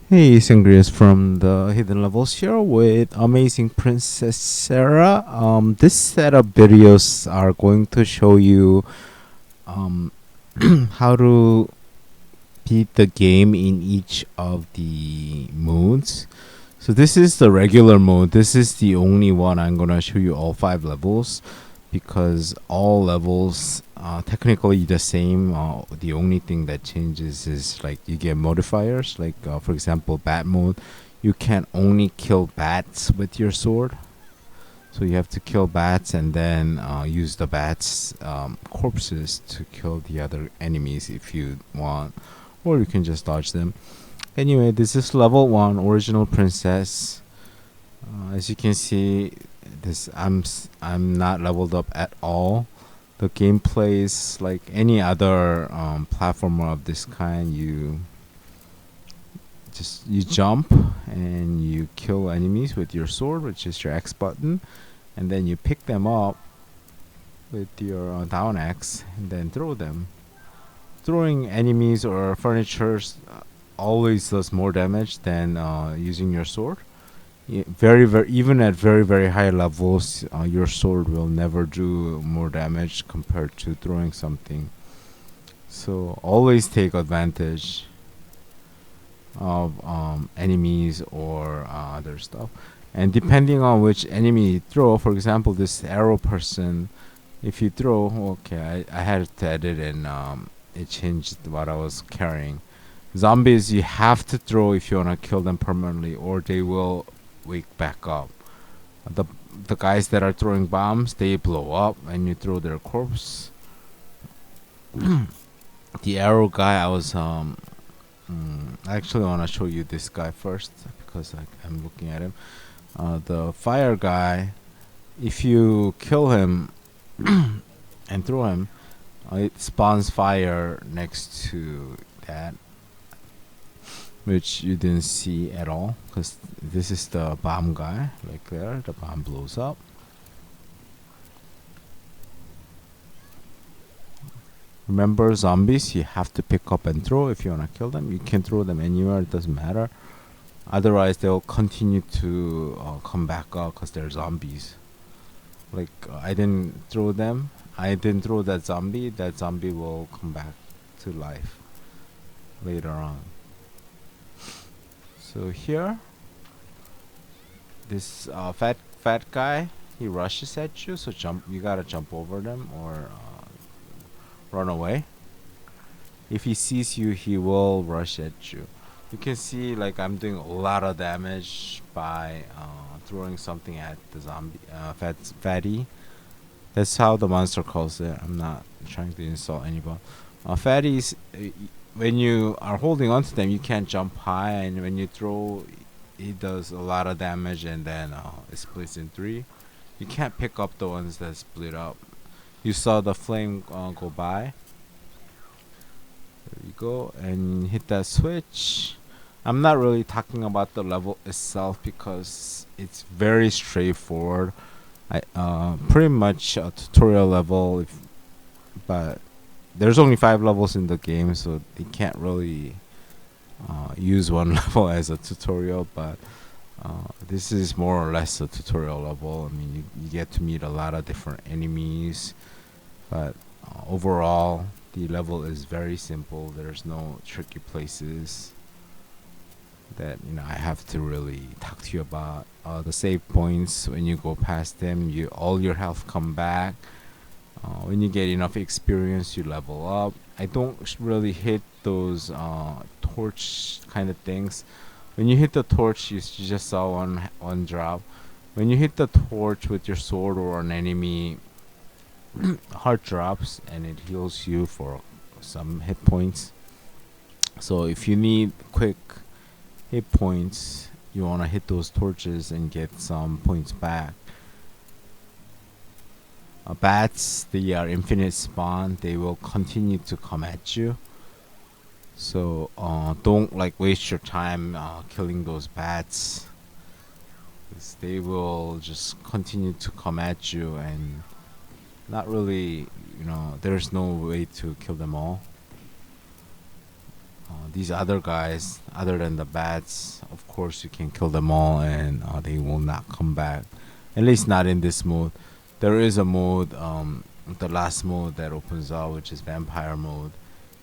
Hey, Sangriaz from the Hidden Levels here with Amazing Princess Sarah. This set of videos are going to show you um, how to beat the game in each of the modes. So this is the regular mode. This is the only one I'm gonna show you all 5 levels because all levels technically the same. The only thing that changes is like you get modifiers. Like for example, bat mode, you can only kill bats with your sword. So you have to kill bats and then use the bats corpses to kill the other enemies if you want, or you can just dodge them. Anyway, this is level 1 original princess. As you can see, this I'm not leveled up at all. The gameplay is like any other platformer of this kind. You jump and you kill enemies with your sword, which is your X button, and then you pick them up with your down X and then throw them. Throwing enemies or furnitures always does more damage than using your sword. Very even at very high levels, your sword will never do more damage compared to throwing something. So always take advantage of enemies or other stuff. And depending on which enemy you throw, for example, this arrow person, if you throw, okay, I had to edit and it changed what I was carrying. Zombies, you have to throw if you want to kill them permanently, or they will wake back up. The the guys that are throwing bombs, they blow up and you throw their corpse. The arrow guy, I actually want to show you this guy first because I'm looking at him. The fire guy, if you kill him and throw him, it spawns fire next to that, which you didn't see at all because this is the bomb guy. Like there, the bomb blows up. Remember, zombies, you have to pick up and throw if you want to kill them. You can throw them anywhere, it doesn't matter. Otherwise, they'll continue to come back up because they're zombies. Like, I didn't throw them. I didn't throw that zombie. That zombie will come back to life later on. So here, this fat guy, he rushes at you. So you gotta jump over them or run away. If he sees you, he will rush at you. You can see like I'm doing a lot of damage by throwing something at the zombie fatty. That's how the monster calls it. I'm not trying to insult anybody. Fatties, when you are holding onto them, you can't jump high, and when you throw, it does a lot of damage, and then it splits in 3. You can't pick up the ones that split up. You saw the flame go by. There you go, and hit that switch. I'm not really talking about the level itself because it's very straightforward. I pretty much a tutorial level, but there's only 5 levels in the game, so they can't really use one level as a tutorial. But this is more or less a tutorial level. I mean, you get to meet a lot of different enemies, but overall, the level is very simple. There's no tricky places that I have to really talk to you about. The save points, when you go past them, all your health come back. When you get enough experience, you level up. I don't really hit those torch kind of things. When you hit the torch, you just saw one drop. When you hit the torch with your sword or an enemy, heart drops and it heals you for some hit points. So if you need quick hit points, you want to hit those torches and get some points back. Bats, they are infinite spawn. They will continue to come at you. So don't waste your time killing those bats. 'Cause they will just continue to come at you, and not really, there's no way to kill them all. these other guys, other than the bats, of course you can kill them all and they will not come back. At least not in this mode. There is a mode, the last mode that opens up, which is vampire mode.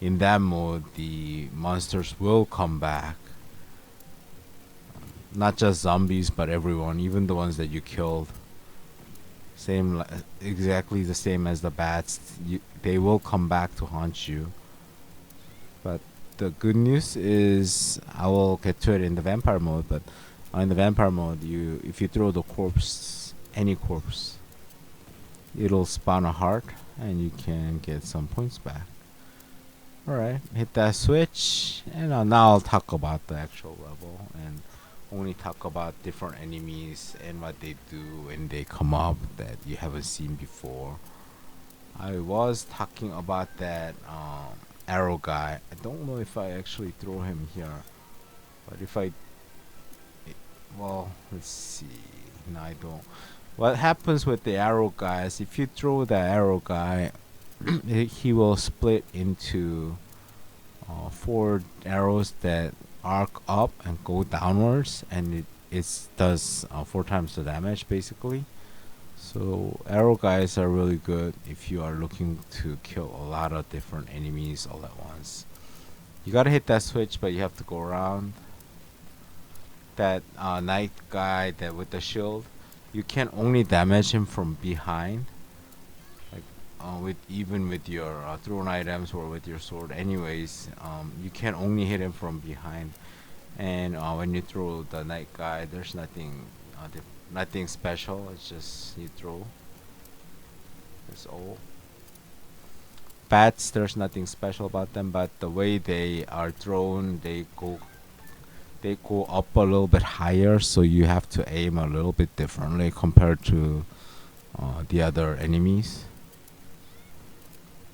In that mode, the monsters will come back. Not just zombies, but everyone, even the ones that you killed. Exactly the same as the bats. They will come back to haunt you. But the good news is, I will get to it in the vampire mode. But in the vampire mode, if you throw the corpse, any corpse, it'll spawn a heart, and you can get some points back. Alright, hit that switch, and now I'll talk about the actual level and only talk about different enemies and what they do when they come up that you haven't seen before. I was talking about that arrow guy. I don't know if I actually throw him here, but if I, well, let's see. No, I don't. What happens with the arrow guys? If you throw the arrow guy, he will split into 4 arrows that arc up and go downwards, and it does 4 times the damage basically. So arrow guys are really good if you are looking to kill a lot of different enemies all at once. You gotta hit that switch, but you have to go around. That knight guy that with the shield, you can only damage him from behind, like even with your thrown items or with your sword. Anyways, you can only hit him from behind. And when you throw the knight guy, there's nothing special. It's just you throw. That's all. Bats, there's nothing special about them, but the way they are thrown, they go up a little bit higher, so you have to aim a little bit differently compared to the other enemies.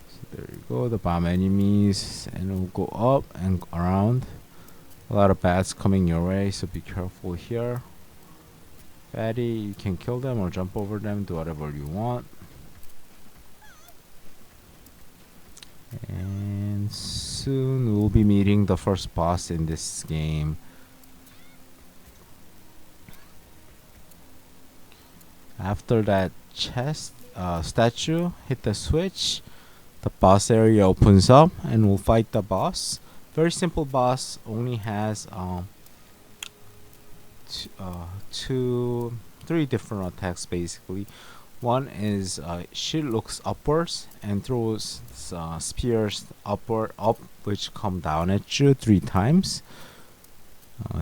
So there you go, the bomb enemies, and it'll go up and around. A lot of bats coming your way, so be careful here. Fatty, you can kill them or jump over them, do whatever you want. And soon we'll be meeting the first boss in this game. After that chest statue, hit the switch, the boss area opens up, and we'll fight the boss. Very simple boss, only has 3 different attacks basically. One is she looks upwards and throws spears up, which come down at you 3 times.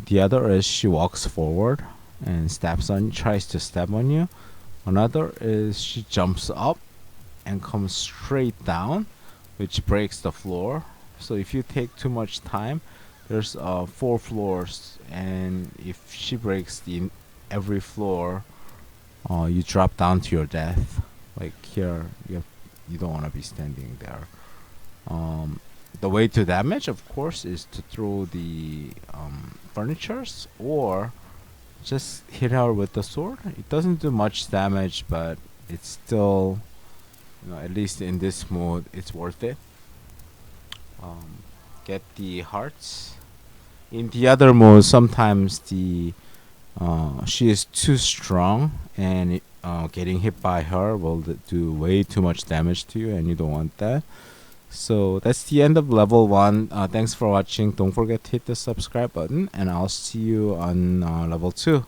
The other is she walks forward and tries to stab on you. Another is she jumps up and comes straight down, which breaks the floor. So if you take too much time, there's 4 floors, and if she breaks every floor, you drop down to your death. Like here, you don't want to be standing there. The way to damage, of course, is to throw the furnitures or just hit her with the sword. It doesn't do much damage, but it's still, at least in this mode, it's worth it. Get the hearts. In the other mode, sometimes she is too strong, and getting hit by her will do way too much damage to you, and you don't want that. So that's the end of level 1. Thanks for watching. Don't forget to hit the subscribe button, and I'll see you on level 2.